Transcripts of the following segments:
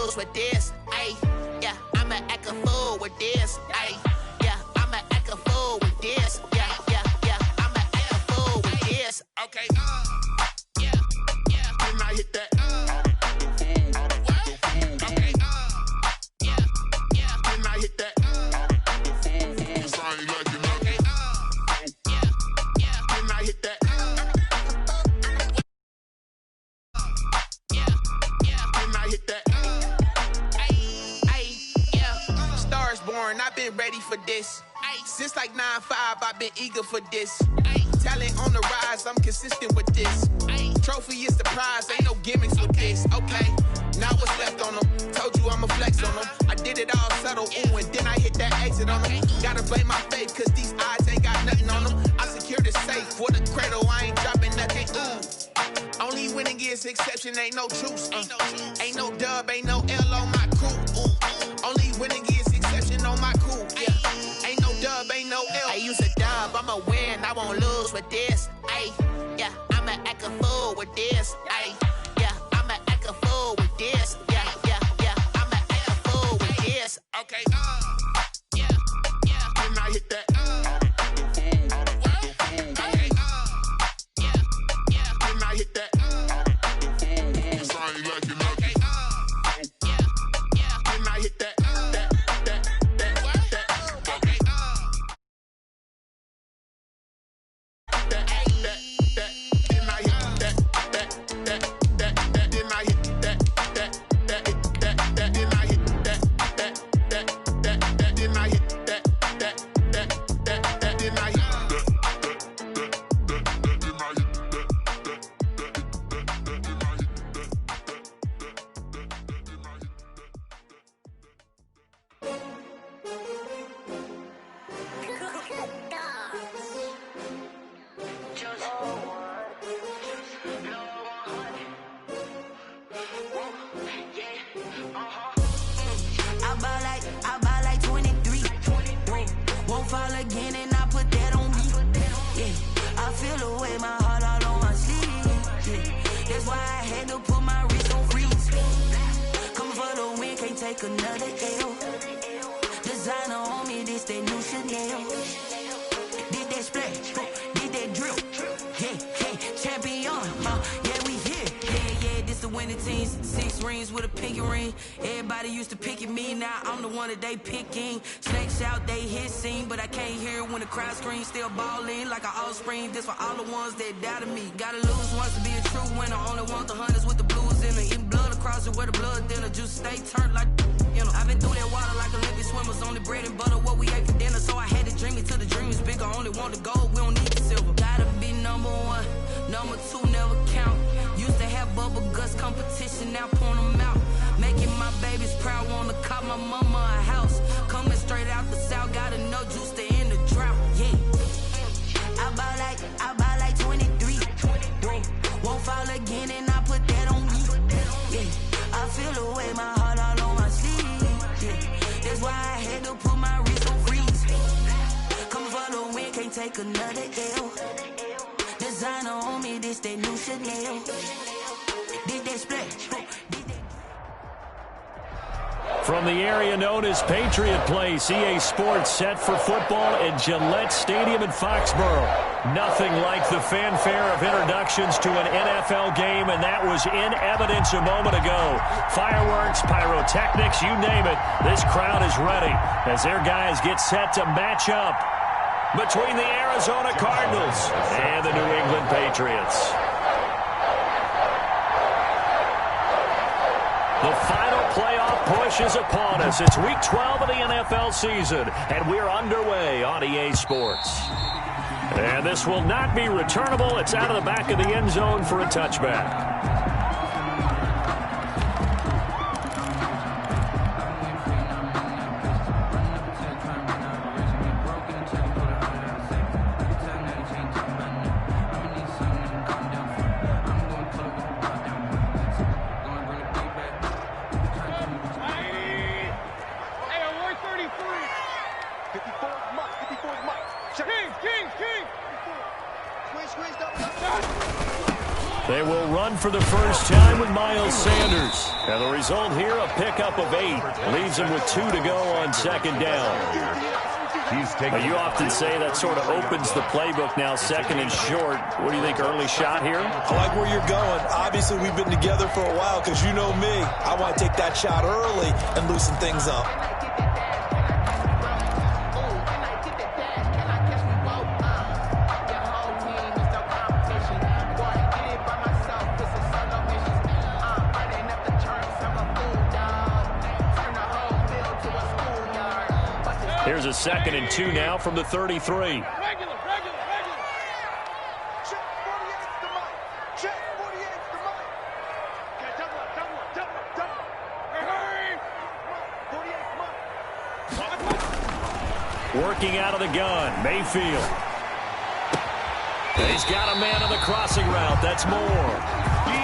lose with this. Ayy, yeah, I'ma act a fool with this. Ayy, yeah, I'ma act a fool with this. Yeah, yeah, yeah, I'ma act a fool with this. Okay, yeah, yeah, then I hit that. Okay, yeah, yeah, then I hit that. I ain't like it, okay, yeah, yeah, then I hit that. Yeah, yeah, then I hit that. Yeah, stars born, I've been ready for this. Since like 9-5, I've been eager for this. Talent on the rise, I'm consistent with this. Trophy is the prize, ain't no gimmicks with this. Okay, now what's left on them? Told you I'ma flex on them. I did it all subtle, ooh, and then I hit that exit on them. Gotta blame my faith, cause these eyes ain't got nothing on them. I secured the safe for the cradle, I ain't dropping nothing, ooh. Only winning is exception, ain't no truce. Ain't no dub, ain't no L on my crew. Ooh. Only winning is exception on my crew. Yeah. Ain't no dub, ain't no L. I use a dub, I'ma win, I won't lose with this. Ay, yeah, I'ma act a fool with this. Ay, yeah, I'ma act a fool with this. Yeah, yeah, yeah, I'ma act a fool with this. Okay, yeah, yeah, then I hit that. Okay, yeah, yeah, then I hit that. I ain't like it, okay, yeah, yeah, then I hit that. They picking snakes out, they hissing, but I can't hear when the crowd screams. Still balling like an offspring. This for all the ones that doubted me. Gotta lose once to be a true winner. Only want the hunters with the blues in it. Eating blood across it where the blood dinner. Juice stay turned like, you know. I've been through that water like Olympic swimmers. Only bread and butter what we ate for dinner. So I had to dream it till the dream is bigger. Only want the gold, we don't need the silver. Gotta be number one, number two never count. Used to have bubble guts competition, now point them out. Making my babies proud, wanna cop my mama a house. Coming straight out the south, gotta know juice to end the drought. Yeah, I buy like 23. Whoa, won't fall again, and I put that on me. Yeah, I feel the way, my heart all on my sleeve. Yeah, that's why I had to put my wrist on freeze. Coming for the win, can't take another L. Designer on me, this that new Chanel. Did that splash? From the area known as Patriot Place, EA Sports set for football at Gillette Stadium in Foxborough. Nothing like the fanfare of introductions to an NFL game, and that was in evidence a moment ago. Fireworks, pyrotechnics, you name it, this crowd is ready as their guys get set to match up between the Arizona Cardinals and the New England Patriots. The final playoff push is upon us. It's Week 12 of the NFL season, and we're underway on EA Sports. And this will not be returnable. It's out of the back of the end zone for a touchback. They will run for the first time with Miles Sanders. And the result here, a pickup of 8. Leaves him with 2 to go on second down. You often say that sort of opens the playbook now, second and short. What do you think, early shot here? I like where you're going. Obviously, we've been together for a while because you know me. I want to take that shot early and loosen things up. Here's a 2nd and 2 now from the 33. Working out of the gun, Mayfield. And he's got a man on the crossing route. That's Moore.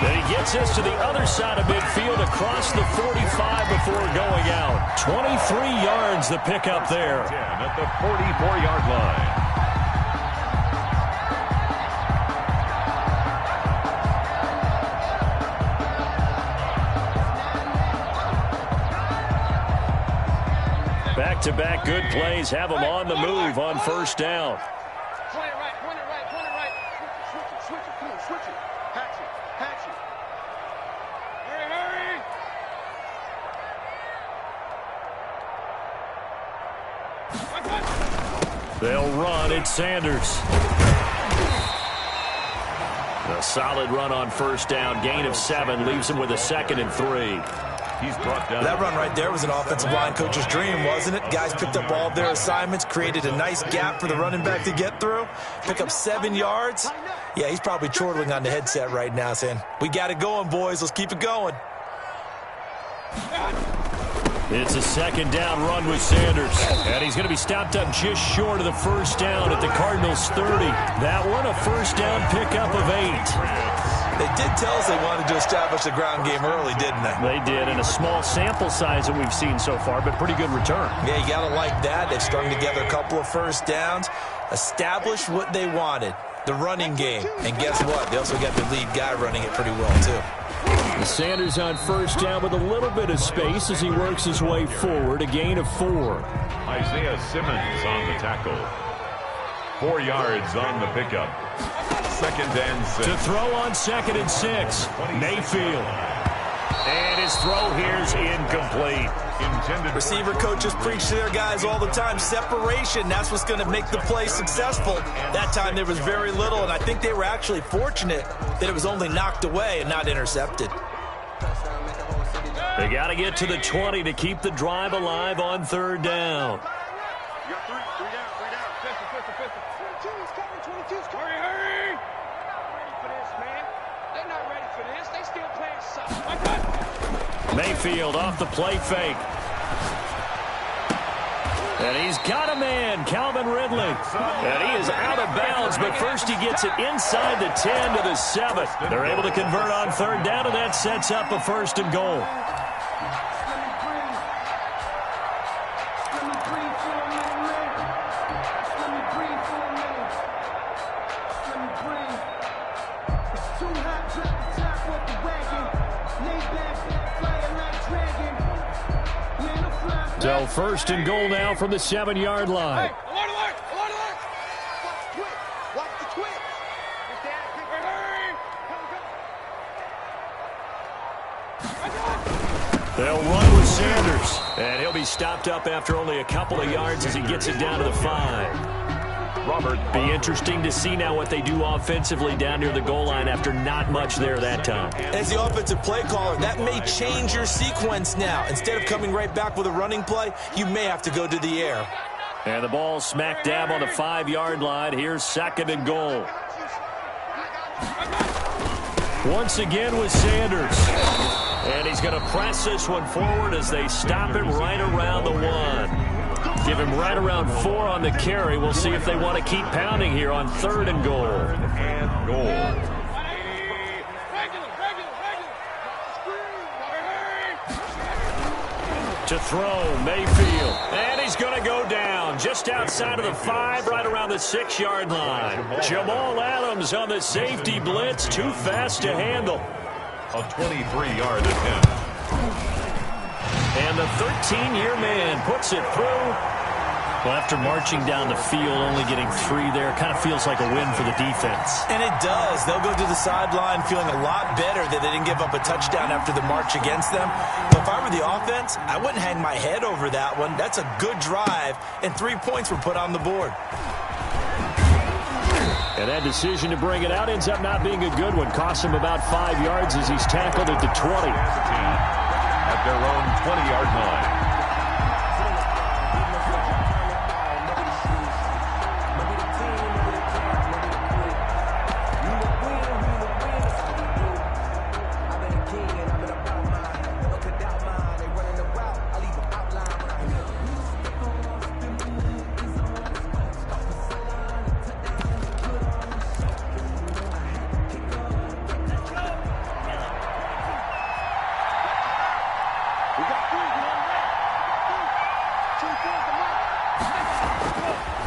Then he gets this to the other side of midfield across the 45 before going out. 23 yards the pickup there. At the 44-yard line. Back-to-back good plays have him on the move on first down. Point it right. Switch it. Come on, switch it. Hatch it. Hurry. They'll run. It's Sanders. A solid run on first down. Gain of 7 leaves him with a 2nd and 3. He's brought down. That run right there was an offensive line coach's dream, wasn't it? Guys picked up all of their assignments, created a nice gap for the running back to get through, pick up 7 yards. Yeah, he's probably chortling on the headset right now saying, we got it going, boys. Let's keep it going. It's a 2nd down run with Sanders. And he's going to be stopped up just short of the first down at the Cardinals' 30. That one, a first down pickup of 8. They did tell us they wanted to establish the ground game early, didn't they? They did, in a small sample size that we've seen so far, but pretty good return. Yeah, you got to like that. They've strung together a couple of first downs, established what they wanted, the running game. And guess what? They also got the lead guy running it pretty well, too. Sanders on first down with a little bit of space as he works his way forward, a gain of 4. Isaiah Simmons on the tackle. 4 yards on the pickup. 2nd and 6. To throw on 2nd and 6. Mayfield. And his throw here's incomplete. Receiver coaches preach to their guys all the time. Separation, that's what's going to make the play successful. That time there was very little, and I think they were actually fortunate that it was only knocked away and not intercepted. They got to get to the 20 to keep the drive alive on 3rd down. You got 3 down. Pistol. 22's coming. Hurry. Ready for this, man. They're not ready for this. They still playing soft. Mayfield off the play fake. And he's got a man, Calvin Ridley. And he is out of bounds, but first he gets it inside the 10 to the 7. They're able to convert on 3rd down, and that sets up a 1st and goal. So 1st and goal now from the 7-yard line. Hey, alert! Watch the twitch. They'll run with Sanders. And he'll be stopped up after only a couple of yards as he gets it down to the 5. Robert, be interesting to see now what they do offensively down near the goal line after not much there that time. As the offensive play caller, that may change your sequence now. Instead of coming right back with a running play, you may have to go to the air. And the ball smack dab on the 5-yard line. Here's 2nd and goal. Once again with Sanders. And he's going to press this one forward as they stop him right around the 1. Give him right around 4 on the carry. We'll see if they want to keep pounding here on 3rd and goal. And goal. To throw, Mayfield. And he's going to go down just outside of the 5, right around the 6-yard line. Jamal Adams on the safety blitz, too fast to handle. A 23-yard attempt. And the 13-year man puts it through. Well, after marching down the field, only getting 3 there, kind of feels like a win for the defense. And it does. They'll go to the sideline feeling a lot better that they didn't give up a touchdown after the march against them. But if I were the offense, I wouldn't hang my head over that one. That's a good drive, and 3 points were put on the board. And that decision to bring it out ends up not being a good one. Costs him about 5 yards as he's tackled at the 20. At their own 20-yard line.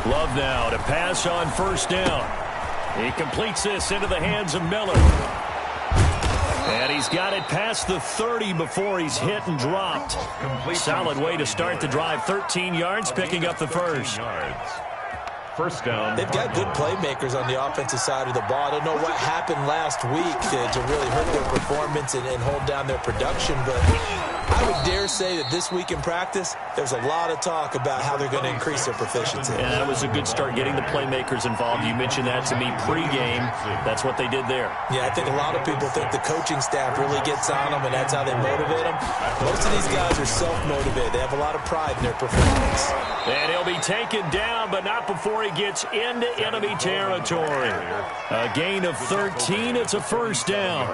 Love now to pass on first down. He completes this into the hands of Miller. And he's got it past the 30 before he's hit and dropped. Solid way to start the drive. 13 yards, picking up the first. First down. They've got good playmakers on the offensive side of the ball. I don't know what happened last week to really hurt their performance and hold down their production, but I would dare say that this week in practice, there's a lot of talk about how they're going to increase their proficiency. And that was a good start, getting the playmakers involved. You mentioned that to me pregame. That's what they did there. Yeah, I think a lot of people think the coaching staff really gets on them, and that's how they motivate them. Most of these guys are self-motivated. They have a lot of pride in their performance. And he'll be taken down, but not before he gets into enemy territory. A gain of 13. It's a first down.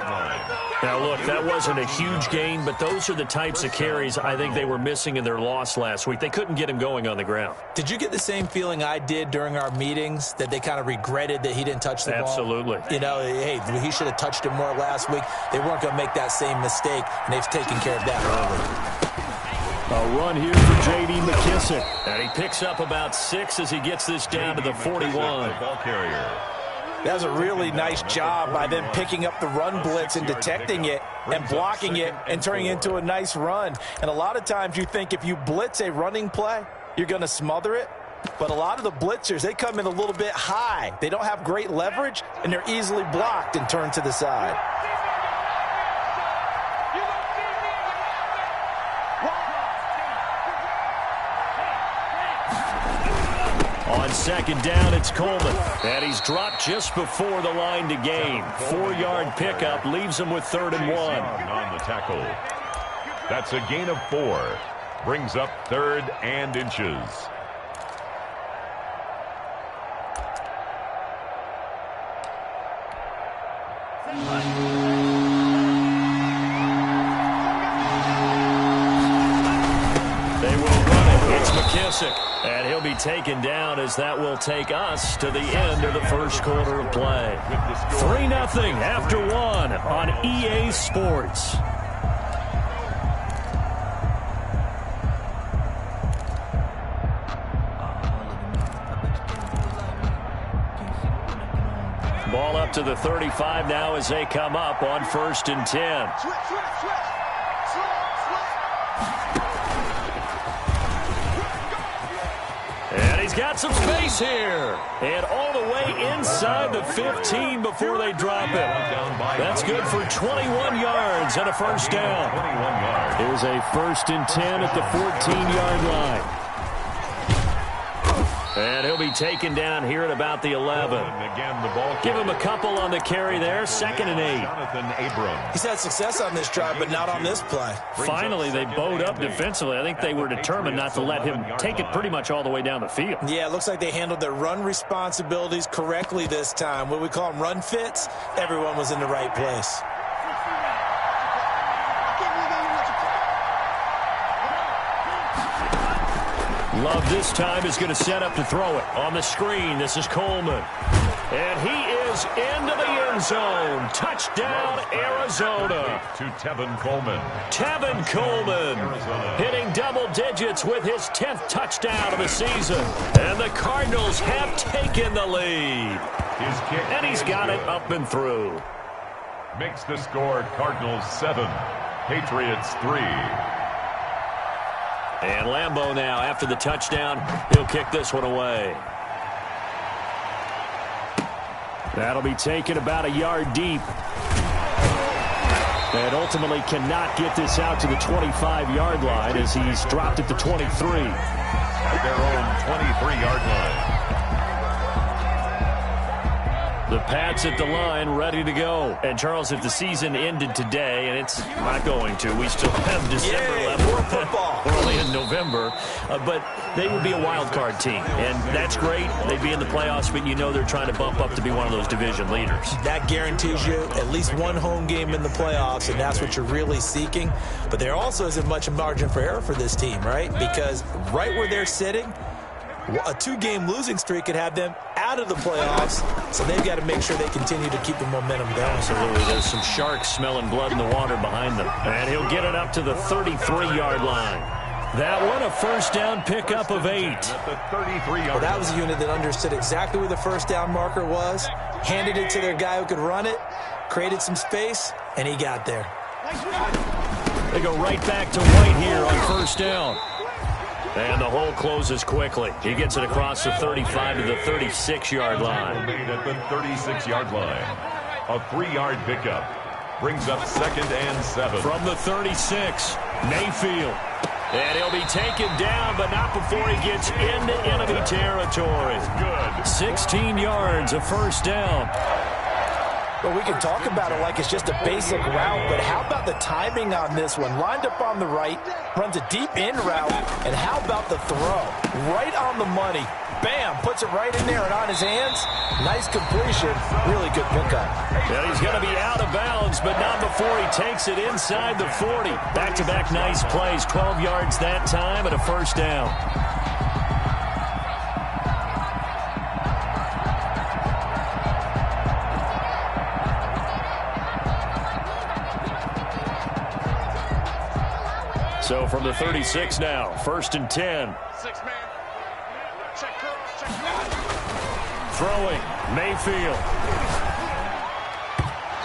Now, look, that wasn't a huge gain, but those are the types of carries I think they were missing in their loss last week. They couldn't get him going on the ground. Did you get the same feeling I did during our meetings, that they kind of regretted that he didn't touch the ball? Absolutely. You know, hey, he should have touched it more last week. They weren't going to make that same mistake, and they've taken care of that early. A run here for J.D. McKissick. And he picks up about 6 as he gets this down to the 41. Ball carrier. That was a really nice job by them picking up the run blitz and detecting it and blocking it and turning it into a nice run. And a lot of times you think if you blitz a running play, you're going to smother it. But a lot of the blitzers, they come in a little bit high. They don't have great leverage, and they're easily blocked and turned to the side. On second down, it's Coleman. And he's dropped just before the line to gain. 4-yard pickup leaves him with 3rd and 1. On the tackle. That's a gain of 4. Brings up 3rd and inches. They will run it. It's McKissick. And he'll be taken down as that will take us to the end of the first quarter of play. 3-0 after 1 on EA Sports. Ball up to the 35 now as they come up on 1st and 10. And he's got some space here. And all the way inside the 15 before they drop it. That's good for 21 yards and a first down. Here's a 1st and 10 at the 14-yard line. And he'll be taken down here at about the 11. Give him a couple on the carry there. 2nd and 8. He's had success on this drive, but not on this play. Finally, they bowed up defensively. I think they were determined not to let him take it pretty much all the way down the field. Yeah, it looks like they handled their run responsibilities correctly this time. What we call them run fits, everyone was in the right place. Love this time is going to set up to throw it. On the screen, this is Coleman. And he is into the end zone. Touchdown, Arizona. To Tevin Coleman. Tevin Coleman hitting double digits with his 10th touchdown of the season. And the Cardinals have taken the lead. His kick And he's got it up and through. Makes the score Cardinals 7, Patriots 3. And Lambeau now, after the touchdown, he'll kick this one away. That'll be taken about a yard deep. And ultimately cannot get this out to the 25-yard line as he's dropped at the 23. At their own 23-yard line. The Pats at the line, ready to go. And, Charles, if the season ended today, and it's not going to, we still have December left. More football. We're only in November. But they would be a wild card team. And that's great. They'd be in the playoffs, but you know they're trying to bump up to be one of those division leaders. That guarantees you at least one home game in the playoffs, and that's what you're really seeking. But there also isn't much margin for error for this team, right? Because right where they're sitting, a 2-game losing streak could have them out of the playoffs, so they've got to make sure they continue to keep the momentum going. Absolutely. There's some sharks smelling blood in the water behind them. And he'll get it up to the 33-yard line. That one, a first down pickup of 8. Well, that was a unit that understood exactly where the first down marker was, handed it to their guy who could run it, created some space, and he got there. They go right back to White here on first down. And the hole closes quickly. He gets it across the 35 to the 36-yard line. Made at the 36-yard line. A 3-yard pickup. Brings up 2nd and 7. From the 36, Mayfield. And he'll be taken down, but not before he gets into enemy territory. Good. 16 yards, a first down. Well, we can talk about it like it's just a basic route, but how about the timing on this one? Lined up on the right, runs a deep in route, and how about the throw? Right on the money. Bam, puts it right in there and on his hands. Nice completion, really good pickup. And he's going to be out of bounds, but not before he takes it inside the 40. Back-to-back nice plays, 12 yards that time and a first down. So from the 36 now, 1st and 10. 6-man. Check curls, check that. Throwing, Mayfield.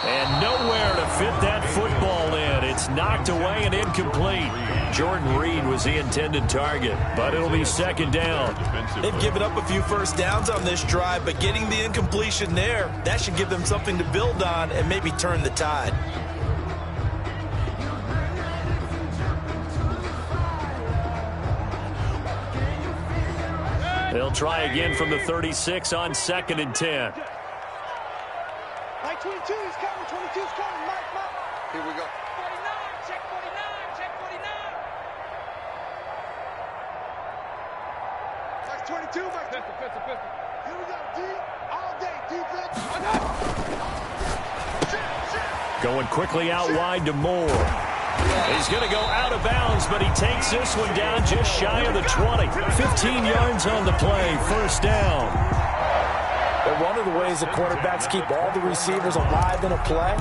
And nowhere to fit that football in. It's knocked away and incomplete. Jordan Reed was the intended target, but it'll be 2nd down. They've given up a few first downs on this drive, but getting the incompletion there, that should give them something to build on and maybe turn the tide. They'll try again from the 36 on 2nd and 10. Mike 22, he's coming. 22's coming. Mike. Here we go. 49, check 49, check 49. Mike 22, Mike. Pistol. Here we go, D. All day, defense. Going quickly out wide to Moore. He's going to go out of bounds, but he takes this one down just shy of the 20. 15 yards on the play, first down. But one of the ways the quarterbacks keep all the receivers alive in a play,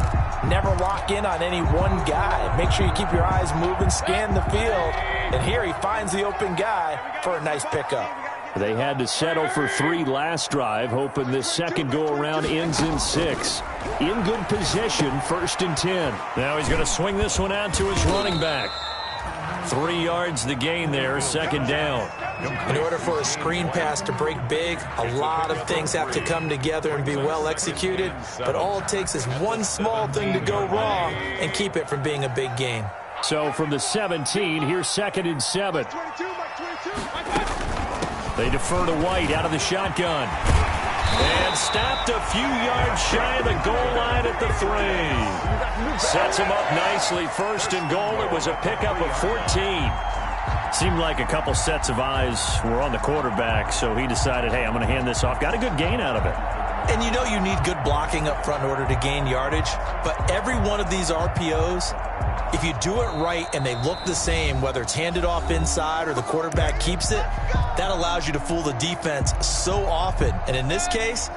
never lock in on any one guy. Make sure you keep your eyes moving, scan the field, and here he finds the open guy for a nice pickup. They had to settle for 3 last drive, hoping this second go-around ends in 6. In good position, 1st and 10. Now he's going to swing this one out to his running back. 3 yards the gain there, 2nd down. In order for a screen pass to break big, a lot of things have to come together and be well executed, but all it takes is one small thing to go wrong and keep it from being a big gain. So from the 17, here's 2nd and 7. They defer to White out of the shotgun. And stopped a few yards shy of the goal line at the 3. Sets him up nicely, 1st and goal. It was a pickup of 14. Seemed like a couple sets of eyes were on the quarterback, so he decided, hey, I'm going to hand this off. Got a good gain out of it. And you know you need good blocking up front in order to gain yardage, but every one of these RPOs, if you do it right and they look the same, whether it's handed off inside or the quarterback keeps it, that allows you to fool the defense so often. And in this case,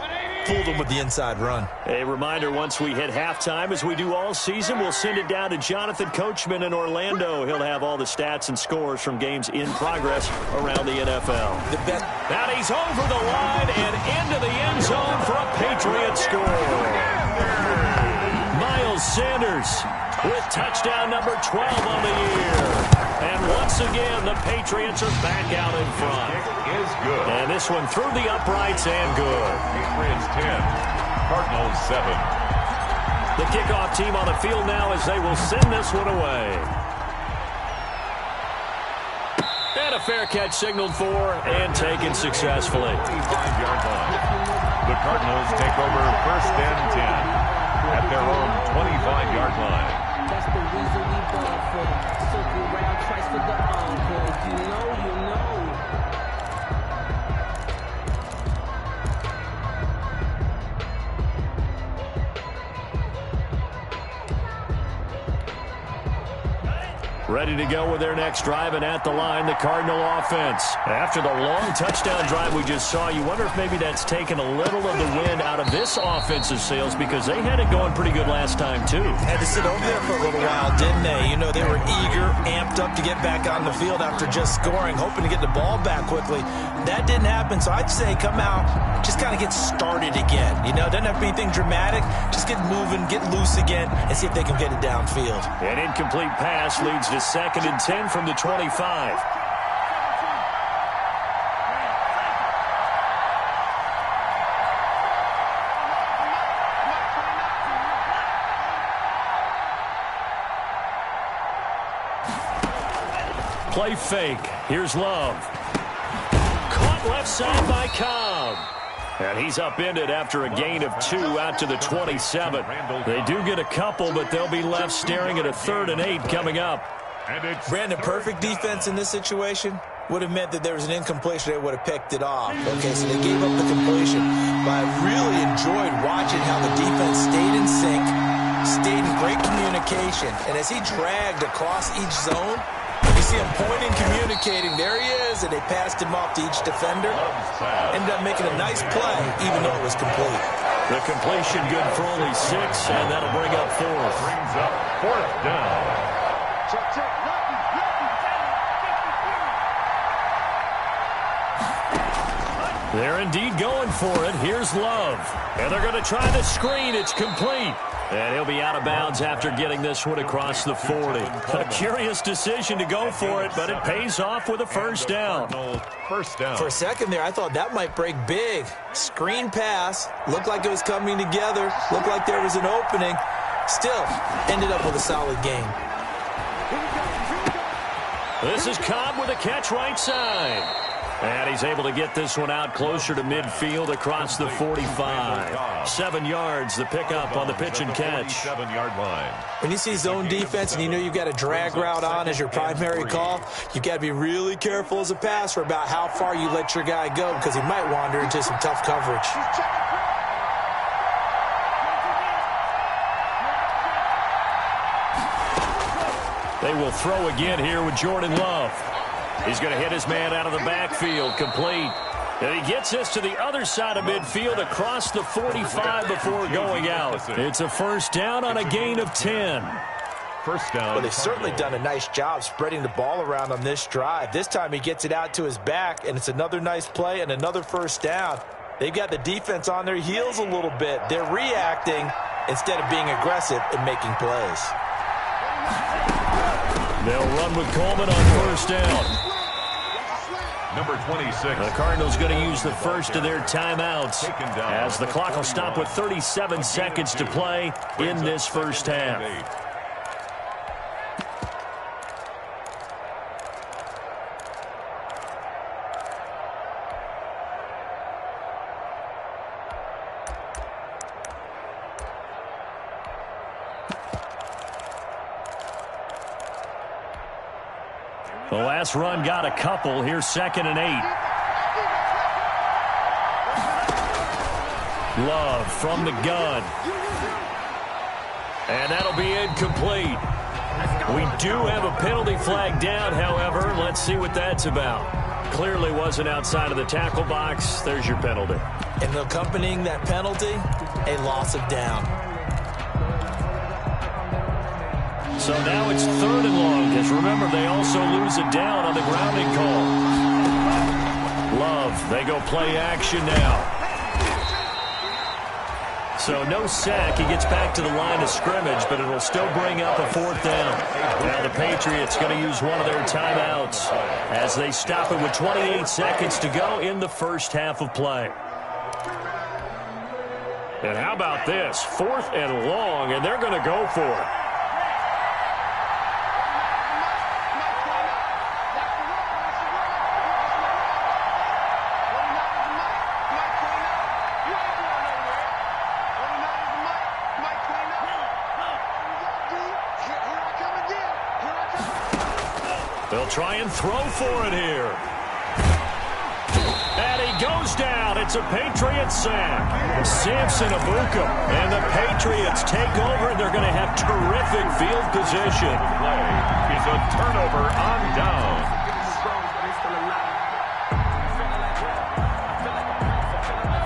fooled them with the inside run. A reminder, once we hit halftime, as we do all season, we'll send it down to Jonathan Coachman in Orlando. He'll have all the stats and scores from games in progress around the NFL. And he's over the line and into the end zone for a Patriot score. Miles Sanders with touchdown number 12 on the year. And once again, the Patriots are back out in front. Is good. And this one through the uprights and good. Patriots 10, Cardinals 7. The kickoff team on the field now as they will send this one away. And a fair catch signaled for and taken successfully. 25-yard line. The Cardinals take over first and 10 at their own 25-yard line. That's the reason we ball for. Circle round twice for the encore. You know, you know. Ready to go with their next drive, and at the line, the Cardinal offense. After the long touchdown drive we just saw, you wonder if maybe that's taken a little of the wind out of this offensive sails, because they had it going pretty good last time, too. Had to sit over there for a little while, didn't they? You know, they were eager, amped up to get back on the field after just scoring, hoping to get the ball back quickly. That didn't happen, so I'd say come out, just kind of get started again. You know, doesn't have to be anything dramatic. Just get moving, get loose again, and see if they can get it downfield. An incomplete pass leads to 2nd and 10 from the 25. Play fake. Here's Love. Caught left side by Cobb. And he's upended after a gain of 2 out to the 27. They do get a couple, but they'll be left staring at a 3rd and 8 coming up. Brandon, perfect defense in this situation would have meant that there was an incompletion. They would have picked it off. Okay, so they gave up the completion. But I really enjoyed watching how the defense stayed in sync, stayed in great communication. And as he dragged across each zone, you see him pointing, communicating. There he is, and they passed him off to each defender. Ended up making a nice play, even though it was complete. The completion good for only 6, and that'll bring up 4th. Brings up 4th down. They're indeed going for it. Here's Love. And they're going to try the screen. It's complete. And he'll be out of bounds after getting this one across the 40. A curious decision to go for it, but it pays off with a first down. First down. For a second there, I thought that might break big. Screen pass. Looked like it was coming together. Looked like there was an opening. Still, ended up with a solid game. This is Cobb with a catch right side. And he's able to get this one out closer to midfield across the 45. 7 yards, the pickup on the pitch and catch. 7-yard line. When you see zone defense and you know you've got a drag route on as your primary call, you've got to be really careful as a passer about how far you let your guy go, because he might wander into some tough coverage. They will throw again here with Jordan Love. He's going to hit his man out of the backfield, complete. And he gets this to the other side of midfield across the 45 before going out. It's a first down on a gain of 10. First down. Well, they've certainly done a nice job spreading the ball around on this drive. This time he gets it out to his back, and it's another nice play and another first down. They've got the defense on their heels a little bit. They're reacting instead of being aggressive and making plays. They'll run with Coleman on first down. Number 26. The Cardinals going to use the first of their timeouts as the clock will stop with 37 seconds to play in this first half. The last run got a couple. Here's 2nd and 8. Love from the gun. And that'll be incomplete. We do have a penalty flag down, however. Let's see what that's about. clearly wasn't outside of the tackle box. There's your penalty. And accompanying that penalty, a loss of down. So now it's 3rd and long, because remember, they also lose a down on the grounding call. Love, they go play action now. So no sack. He gets back to the line of scrimmage, but it'll still bring up a 4th down. Now the Patriots going to use one of their timeouts as they stop it with 28 seconds to go in the first half of play. And how about this? 4th and long, and they're going to go for it. They'll try and throw for it here. And he goes down. It's a Patriots sack. Samson Abuka. And the Patriots take over, and they're going to have terrific field position. Play is a turnover on down.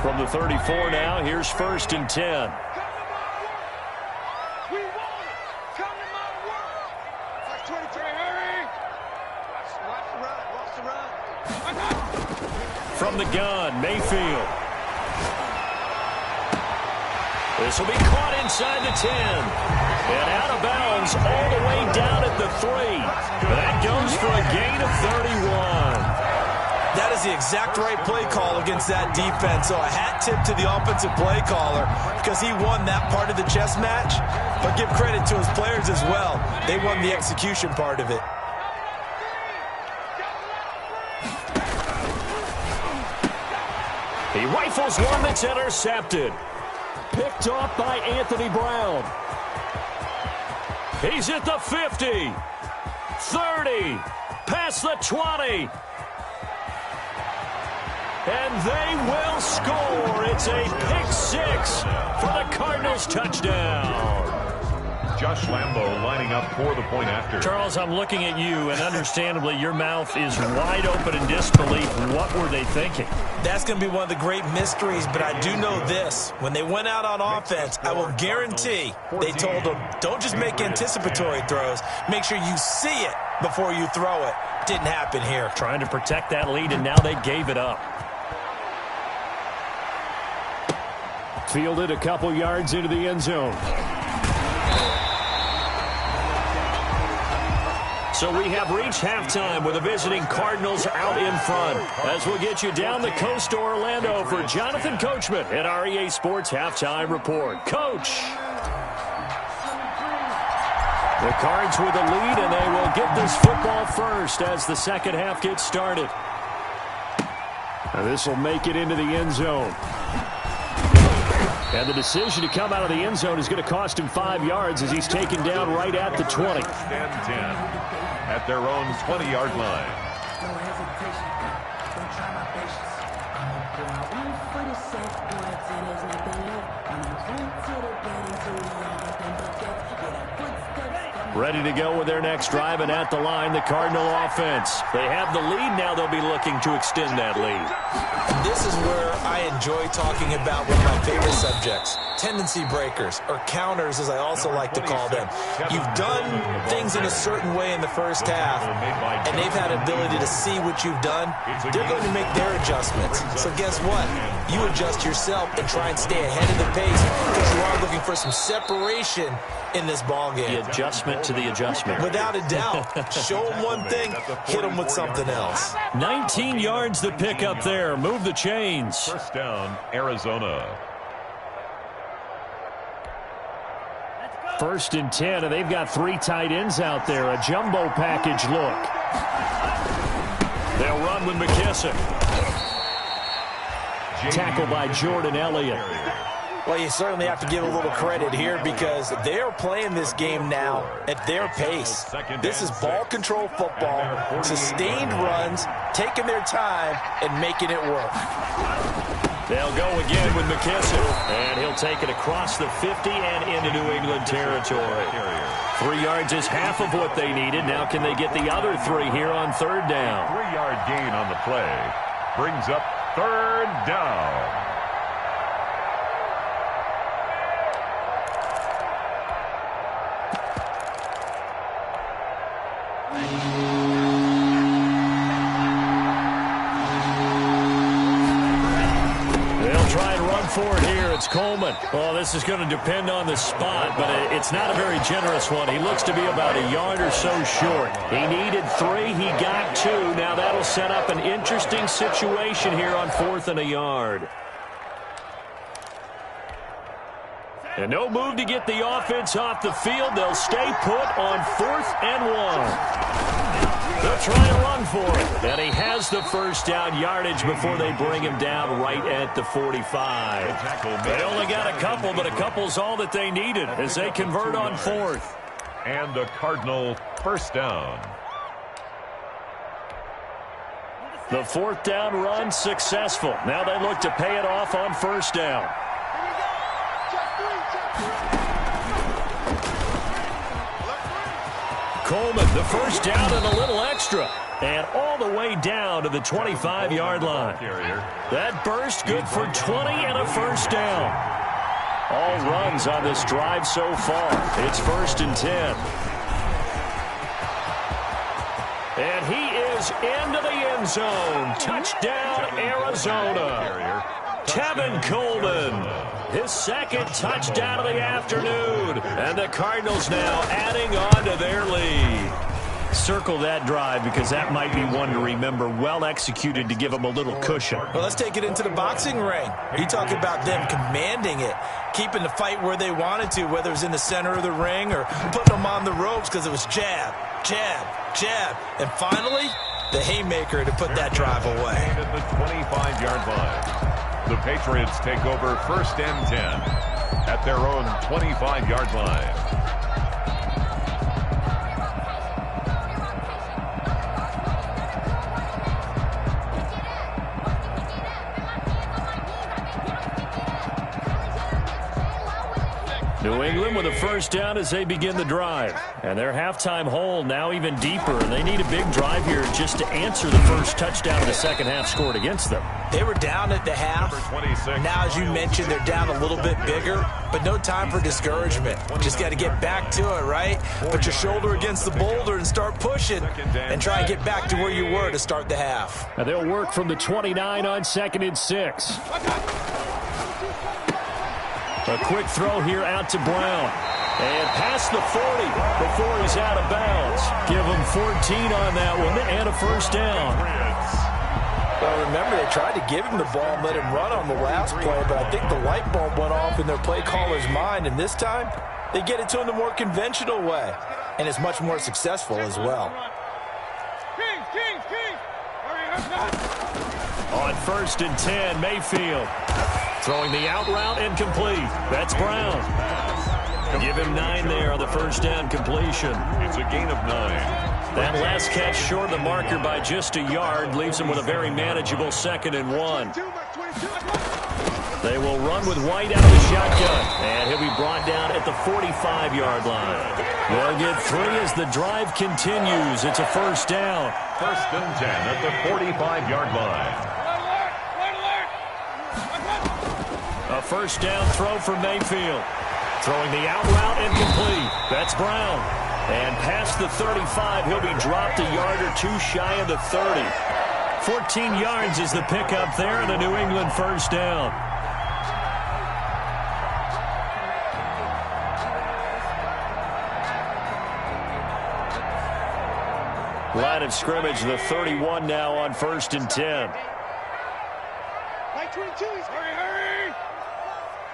From the 34 now, here's 1st and 10. From the gun, Mayfield. This will be caught inside the 10. And out of bounds all the way down at the 3. That goes for a gain of 31. That is the exact right play call against that defense. So a hat tip to the offensive play caller because he won that part of the chess match. But give credit to his players as well. They won the execution part of it. He rifles one that's intercepted. Picked off by Anthony Brown. He's at the 50. 30. Past the 20. And they will score. It's a pick 6 for the Cardinals touchdown. Josh Lambo lining up for the point after. Charles, I'm looking at you, and understandably, your mouth is wide open in disbelief. What were they thinking? That's going to be one of the great mysteries, but I do know this. When they went out on offense, I will guarantee they told them, don't just make anticipatory throws. Make sure you see it before you throw it. Didn't happen here. Trying to protect that lead, and now they gave it up. Fielded a couple yards into the end zone. So we have reached halftime with the visiting Cardinals out in front. As we'll get you down the coast to Orlando for Jonathan Coachman at our EA Sports Halftime Report. Coach. The Cards with a lead, and they will get this football first as the second half gets started. Now this will make it into the end zone. And the decision to come out of the end zone is going to cost him 5 yards as he's taken down right at the 20. And 10 at their own 20-yard line. Ready to go with their next drive, and at the line, the Cardinal offense. They have the lead. Now they'll be looking to extend that lead. This is where I enjoy talking about one of my favorite subjects, tendency breakers, or counters, as I also like to call them. You've done things in a certain way in the first half, and they've had ability to see what you've done. They're going to make their adjustments. So guess what? You adjust yourself and try and stay ahead of the pace because you are looking for some separation in this ballgame. The adjustment to the adjustment. Without a doubt. Show them one thing, hit them with something else. 19 yards to pick up there. Move the chains. First down, Arizona. 1st and 10, and they've got 3 tight ends out there. A jumbo package look. They'll run with McKissick. Tackled by Jordan Elliott. Well, you certainly have to give a little credit here because they are playing this game now at their pace. This is ball control football, sustained runs, taking their time, and making it work. They'll go again with McKissick, and he'll take it across the 50 and into New England territory. 3 yards is half of what they needed. Now can they get the other 3 here on third down? 3-yard gain on the play. Brings up third down. They'll try and run for it here. It's Coleman. Well, this is going to depend on the spot, but it's not a very generous one. He looks to be about a yard or so short. He needed 3. He got 2. Now that'll set up an interesting situation here on 4th and a yard. And no move to get the offense off the field. They'll stay put on 4th and 1. They'll try and run for it. And he has the first down yardage before they bring him down right at the 45. They only got a couple, but a couple's all that they needed as they convert on 4th. And the Cardinal first down. The 4th down run successful. Now they look to pay it off on first down. Coleman, the first down and a little extra. And all the way down to the 25-yard line. That burst good for 20 and a first down. All runs on this drive so far. It's 1st and 10. And he is into the end zone. Touchdown, Arizona. Tevin Coleman, his 2nd touchdown of the afternoon. And the Cardinals now adding on to their lead. Circle that drive because that might be one to remember. Well executed to give them a little cushion. Well, let's take it into the boxing ring. You talk about them commanding it, keeping the fight where they wanted to, whether it was in the center of the ring or putting them on the ropes because it was jab, jab, jab. And finally, the haymaker to put that drive away. At the 25-yard line. The Patriots take over 1st and 10 at their own 25-yard line. New England with a first down as they begin the drive. And their halftime hole now even deeper. And they need a big drive here just to answer the first touchdown of the second half scored against them. They were down at the half. Now, as you mentioned, they're down a little bit bigger, but no time for discouragement. Just got to get back to it, right? Put your shoulder against the boulder and start pushing and try and get back to where you were to start the half. And they'll work from the 29 on 2nd and 6. A quick throw here out to Brown. And past the 40 before he's out of bounds. Give him 14 on that one and a first down. Well, remember, they tried to give him the ball and let him run on the last play, but I think the light bulb went off in their play caller's mind, and this time they get it to him the more conventional way, and it's much more successful as well. On 1st and 10, Mayfield. Throwing the out route incomplete. That's Brown. Give him 9 there on the first down completion. It's a gain of 9. That last catch short of the marker by just a yard leaves him with a very manageable 2nd and 1. They will run with White out of the shotgun. And he'll be brought down at the 45-yard line. They'll get 3 as the drive continues. It's a first down. 1st and 10 at the 45-yard line. A first down throw for Mayfield. Throwing the out route incomplete. That's Brown. And past the 35, he'll be dropped a yard or 2 shy of the 30. 14 yards is the pickup there and a New England first down. Line of scrimmage, the 31 now on 1st and 10. Like 22, hurry!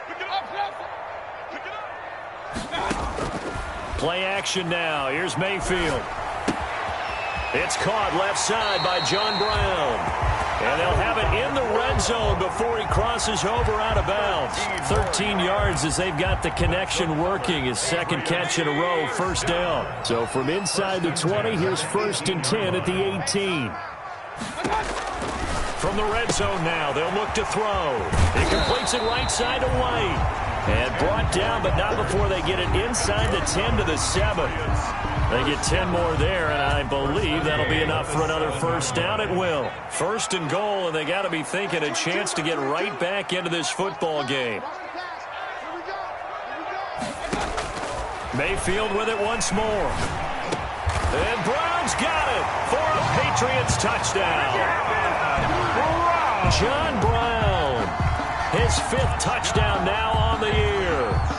Pick it up, pick it up! Play action now. Here's Mayfield. It's caught left side by John Brown. And they'll have it in the red zone before he crosses over out of bounds. 13 yards as they've got the connection working. His 2nd catch in a row, first down. So from inside the 20, here's 1st and 10 at the 18. From the red zone now, they'll look to throw. He completes it right side to White. And brought down, but not before they get it inside the 10 to the 7. They get 10 more there, and I believe that'll be enough for another first down. It will. First and goal, and they got to be thinking a chance to get right back into this football game. Mayfield with it once more. And Brown's got it for a Patriots touchdown. John Brown, his 5th touchdown now on the year.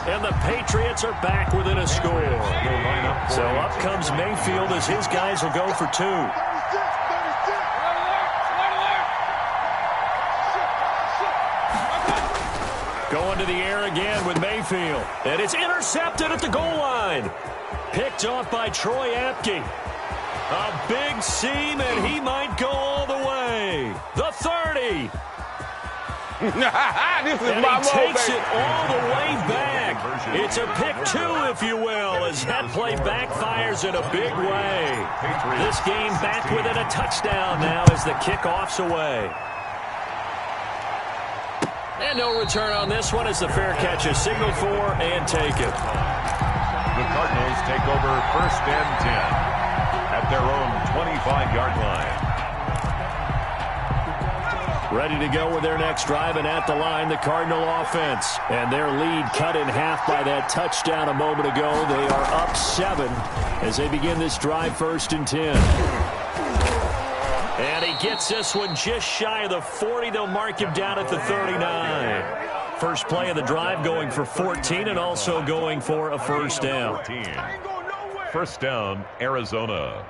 And the Patriots are back within a score. So up comes Mayfield as his guys will go for 2. Going to the air again with Mayfield. And it's intercepted at the goal line. Picked off by Troy Apke. A big seam, and he might go all the way. The 30. This is and my he takes it all the way back. It's a pick 2, if you will, as that play backfires in a big way. This game back within a touchdown now as the kickoff's away. And no return on this one as the fair catch is signaled for and taken. The Cardinals take over 1st and 10 at their own 25-yard line. Ready to go with their next drive, and at the line, the Cardinal offense. And their lead cut in half by that touchdown a moment ago. They are up 7 as they begin this drive 1st and 10. And he gets this one just shy of the 40. They'll mark him down at the 39. First play of the drive going for 14 and also going for a first down. First down, Arizona.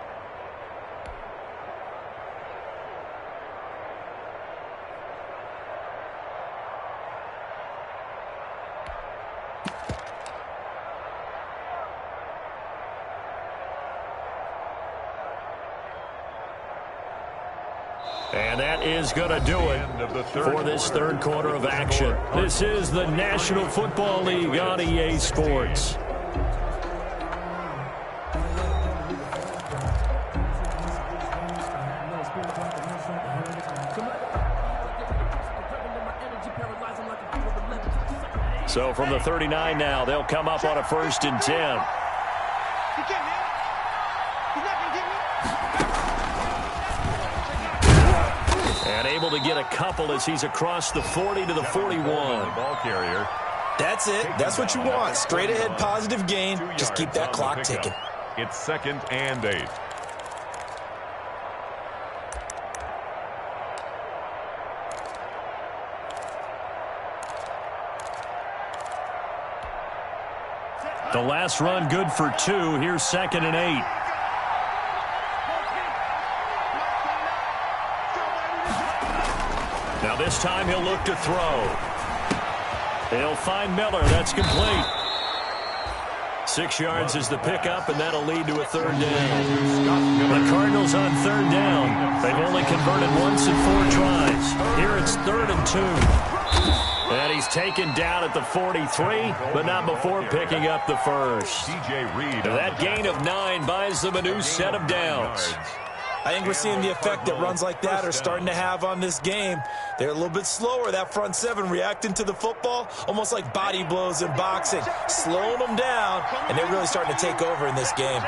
And that is going to do it for this third quarter of action. This is the National Football League on EA Sports. So from the 39 now, they'll come up on a 1st and 10. And able to get a couple as he's across the 40 to the 41. Ball carrier. That's it. That's what you want. Straight ahead positive gain. Just keep that clock ticking. It's 2nd and 8. The last run good for 2. Here's 2nd and 8. Now this time he'll look to throw. He'll find Miller. That's complete. 6 yards is the pickup, and that'll lead to a 3rd down. The Cardinals on 3rd down. They've only converted once in 4 tries. Here it's 3rd and 2. And he's taken down at the 43, but not before picking up the first. That gain of 9 buys them a new set of downs. I think we're seeing the effect that runs like that are starting to have on this game. They're a little bit slower, that front 7, reacting to the football, almost like body blows in boxing, slowing them down, and they're really starting to take over in this game.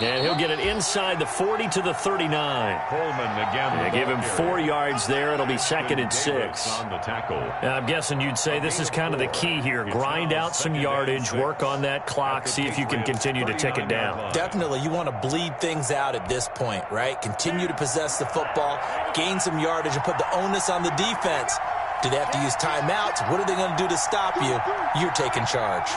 And he'll get it inside the 40 to the 39. Coleman again. They give him 4 yards there. It'll be 2nd and 6. On the tackle. Now, I'm guessing you'd say this is kind of the key here. Grind out some yardage, work on that clock, see if you can continue to tick it down. Definitely. You want to bleed things out at this point, right? Continue to possess the football, gain some yardage, and put the onus on the defense. Do they have to use timeouts? What are they going to do to stop you? You're taking charge.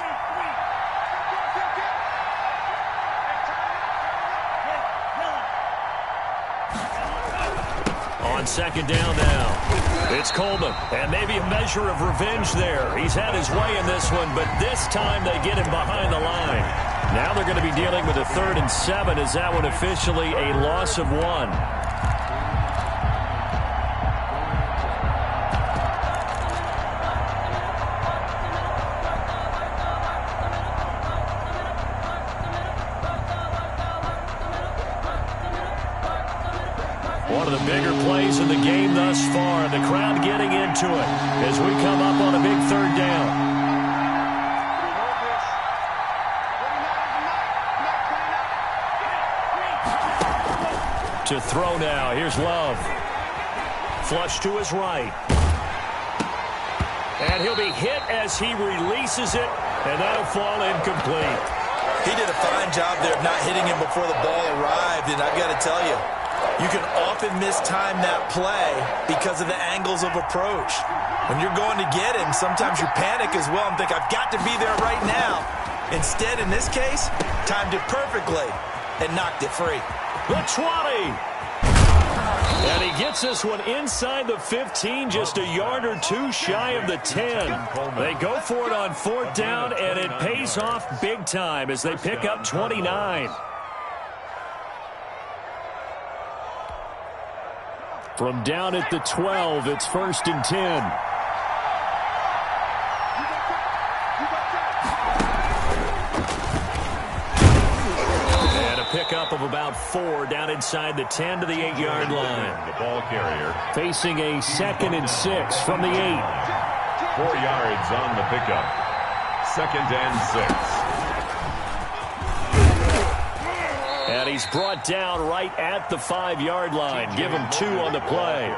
On 2nd down now, it's Coleman, and maybe a measure of revenge there. He's had his way in this one, but this time they get him behind the line. Now they're going to be dealing with a 3rd and 7. Is that one officially a loss of 1? One of the bigger plays in the game thus far. The crowd getting into it as we come up on a big third down. To throw now. Here's Love. Flush to his right. And he'll be hit as he releases it, and that'll fall incomplete. He did a fine job there of not hitting him before the ball arrived, and I've got to tell you, you can often mistime that play because of the angles of approach. When you're going to get him, sometimes you panic as well and think, I've got to be there right now. Instead, in this case, timed it perfectly and knocked it free. The 20. And he gets this one inside the 15, just a yard or two shy of the 10. They go for it on fourth down, and it pays off big time as they pick up 29. From down at the 12, it's 1st and 10. Pickup of about 4 down inside the 10 to the 8-yard line. The ball carrier facing a 2nd and 6 from the 8. 4 yards on the pickup. 2nd and 6. And he's brought down right at the 5-yard line. Give him 2 on the play.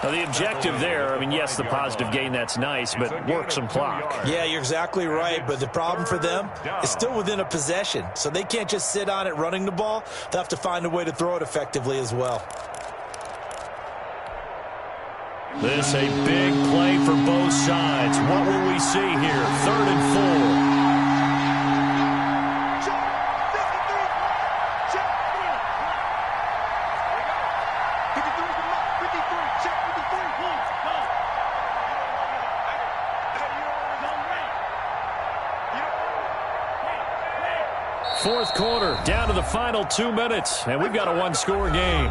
Now, the objective there, I mean, yes, the positive gain, that's nice, but work some clock. Yeah, you're exactly right, but the problem for them is still within a possession, so they can't just sit on it running the ball. They'll have to find a way to throw it effectively as well. This a big play for both sides. What will we see here? 3rd and 4. Fourth quarter, down to the final 2 minutes, and we've got a one-score game.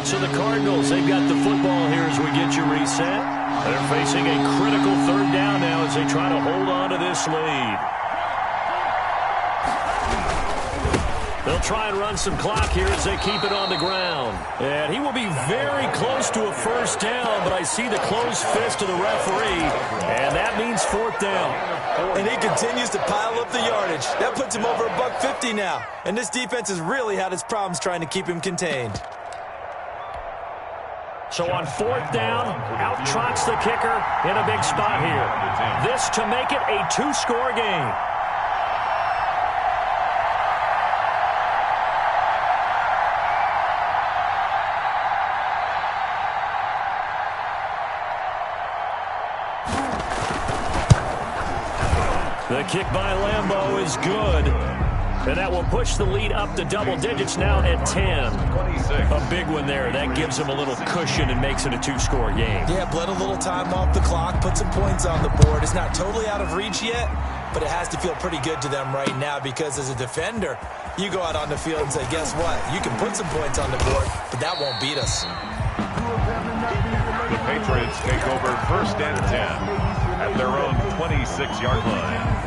So the Cardinals, they've got the football here as we get you reset. They're facing a critical 3rd down now as they try to hold on to this lead. They'll try and run some clock here as they keep it on the ground. And he will be very close to a 1st down, but I see the closed fist of the referee, and that means 4th down. And he continues to pile up the yardage. That puts him over $150 now. And this defense has really had its problems trying to keep him contained. So on 4th down, out trots the kicker in a big spot here. This to make it a 2-score game. The kick by Lambeau is good. And that will push the lead up to double digits now at 10. 26. A big one there. That gives them a little cushion and makes it a 2-score game. Yeah, bled a little time off the clock, put some points on the board. It's not totally out of reach yet, but it has to feel pretty good to them right now because as a defender, you go out on the field and say, guess what? You can put some points on the board, but that won't beat us. The Patriots take over 1st and 10 at their own 26-yard line.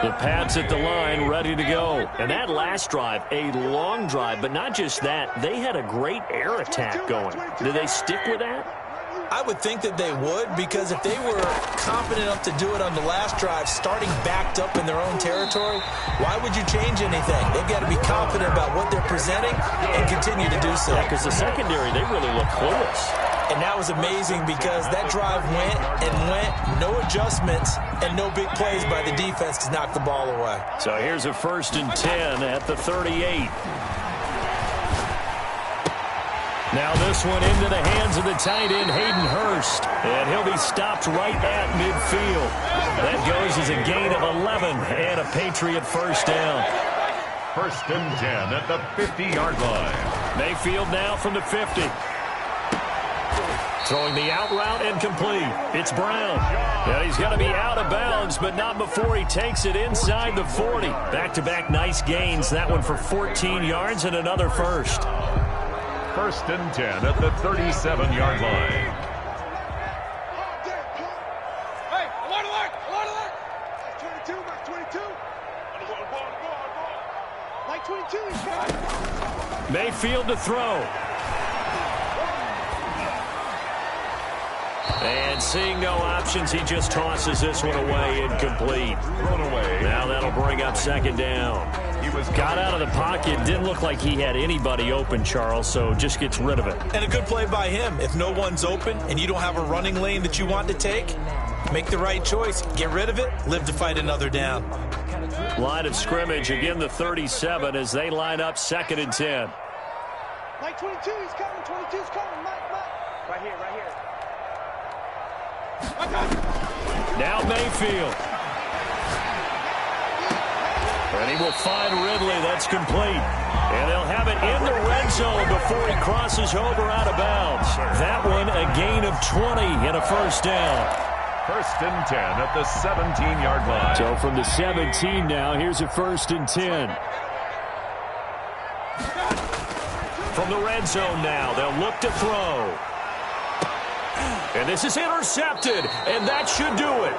The Pats at the line, ready to go. And that last drive, a long drive, but not just that. They had a great air attack going. Did they stick with that? I would think that they would, because if they were confident enough to do it on the last drive, starting backed up in their own territory, why would you change anything? They've got to be confident about what they're presenting and continue to do so. Yeah, because the secondary, they really look clueless. And that was amazing because that drive went and went, no adjustments, and no big plays by the defense to knock the ball away. So here's a 1st and 10 at the 38. Now this one into the hands of the tight end, Hayden Hurst. And he'll be stopped right at midfield. That goes as a gain of 11 and a Patriot 1st down. 1st and 10 at the 50-yard line. Mayfield now from the 50. Throwing the out route and complete. It's Brown. And he's going to be out of bounds, but not before he takes it inside the 40. Back-to-back nice gains. That one for 14 yards and another first. 1st and 10 at the 37-yard line. Hey, alert, alert, alert, alert. That's 22, that's 22. Like 22, he's got. Mayfield to throw. And seeing no options, he just tosses this one away, incomplete. Thrown away. Now that'll bring up 2nd down. He was got out of the pocket. Didn't look like he had anybody open, Charles, so just gets rid of it. And a good play by him. If no one's open and you don't have a running lane that you want to take, make the right choice. Get rid of it. Live to fight another down. Line of scrimmage, again the 37 as they line up 2nd and 10. Like 22, he's coming. 22's coming. Mike. Right here, right here. Now Mayfield. And he will find Ridley. That's complete. And they'll have it in the red zone before he crosses over out of bounds. That one a gain of 20 and a 1st down. 1st and 10 at the 17-yard line. So from the 17 now, here's a 1st and 10. From the red zone now, they'll look to throw. And this is intercepted, and that should do it.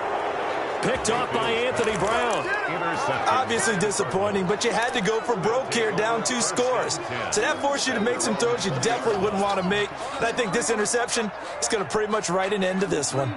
Picked off by Anthony Brown. Intercepted. Obviously disappointing, but you had to go for broke here, down 2 scores. So that forced you to make some throws you definitely wouldn't want to make. And I think this interception is going to pretty much write an end to this one.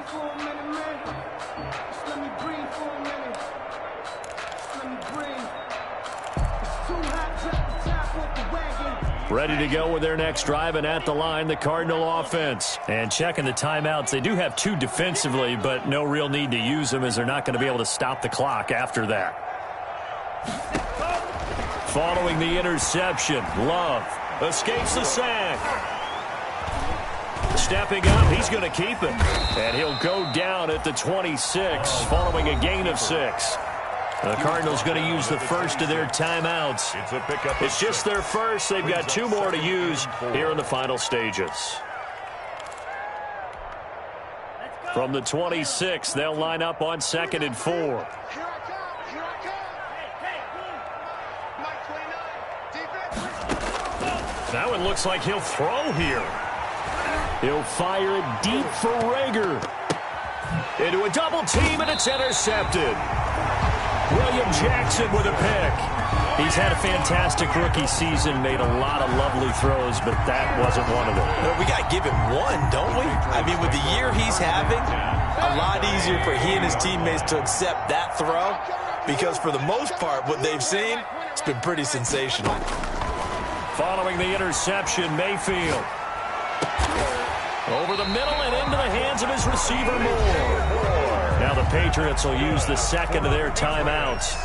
Ready to go with their next drive, and at the line, the Cardinal offense. And checking the timeouts, they do have 2 defensively, but no real need to use them as they're not going to be able to stop the clock after that. Following the interception, Love escapes the sack. Stepping up, he's going to keep it. And he'll go down at the 26, following a gain of 6. The Cardinals going to use the first of their timeouts. It's a pickup. It's just their first. They've got 2 more to use here in the final stages. From the 26, they'll line up on 2nd and 4. Here I come. Mike 29. That one looks like he'll throw here. He'll fire it deep for Rager. Into a double team, and it's intercepted. William Jackson with a pick. He's had a fantastic rookie season, made a lot of lovely throws, but that wasn't one of them. Well, we got to give him one, don't we? I mean, with the year he's having, a lot easier for he and his teammates to accept that throw because for the most part, what they've seen, it's been pretty sensational. Following the interception, Mayfield. Over the middle and into the hands of his receiver, Moore. Now the Patriots will use the 2nd of their timeouts,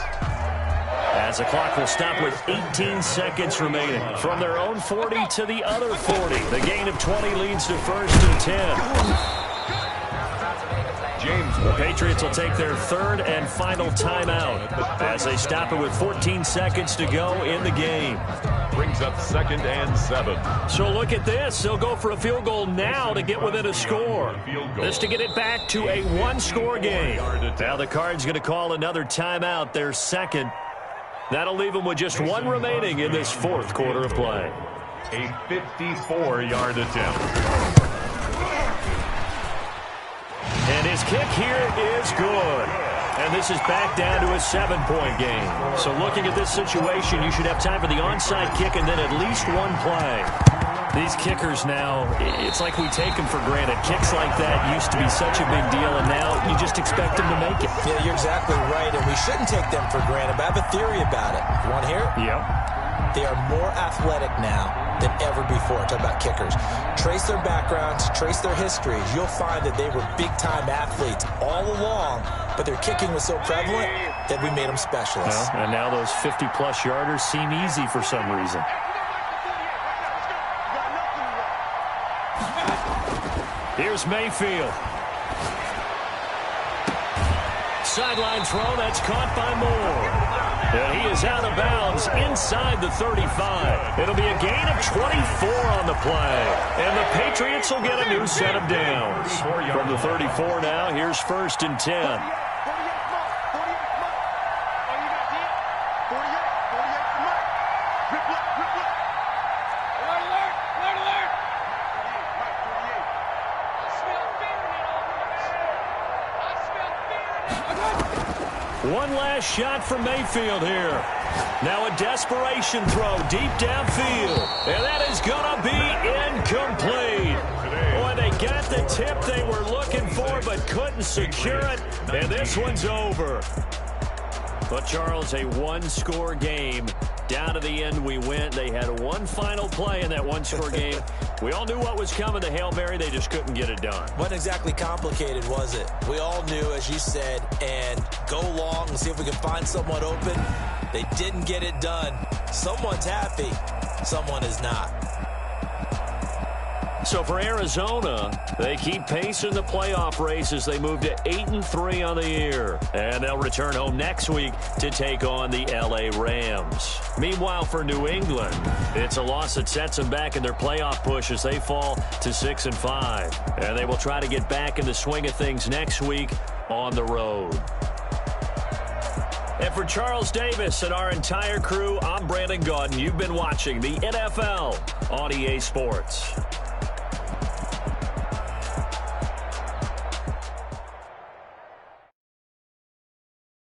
as the clock will stop with 18 seconds remaining. From their own 40 to the other 40. The gain of 20 leads to 1st and 10. The Patriots will take their 3rd and final timeout as they stop it with 14 seconds to go in the game. Brings up 2nd and 7. So look at this. They'll go for a field goal now to get within a score. This to get it back to a 1-score game. Now the Cards going to call another timeout, their 2nd. That'll leave them with just 1 remaining in this 4th quarter of play. A 54-yard attempt. And his kick here is good. And this is back down to a 7-point game. So looking at this situation, you should have time for the onside kick and then at least 1 play. These kickers now, it's like we take them for granted. Kicks like that used to be such a big deal, and now you just expect them to make it. Yeah, you're exactly right, and we shouldn't take them for granted, but I have a theory about it. You want to hear it? Yep. They are more athletic now than ever before. Talk about kickers. Trace their backgrounds, trace their histories. You'll find that they were big-time athletes all along, but their kicking was so prevalent that we made them specialists. Well, and now those 50-plus yarders seem easy for some reason. Here's Mayfield. Sideline throw, that's caught by Moore. And he is out of bounds inside the 35. It'll be a gain of 24 on the play. And the Patriots will get a new set of downs. From the 34 now, here's 1st and 10. One last shot from Mayfield here. Now a desperation throw deep downfield. And that is going to be incomplete. Boy, they got the tip they were looking for but couldn't secure it. And this one's over. But, Charles, a one-score game. Down to the end we went. They had one final play in that one-score game. We all knew what was coming, the Hail Mary. They just couldn't get it done. Wasn't exactly complicated, was it? We all knew, as you said, and go long and see if we can find someone open. They didn't get it done. Someone's happy. Someone is not. So for Arizona, they keep pace in the playoff race as they move to 8-3 on the year. And they'll return home next week to take on the L.A. Rams. Meanwhile, for New England, it's a loss that sets them back in their playoff push as they fall to 6-5. And they will try to get back in the swing of things next week on the road. And for Charles Davis and our entire crew, I'm Brandon Gaudin. You've been watching the NFL on EA Sports.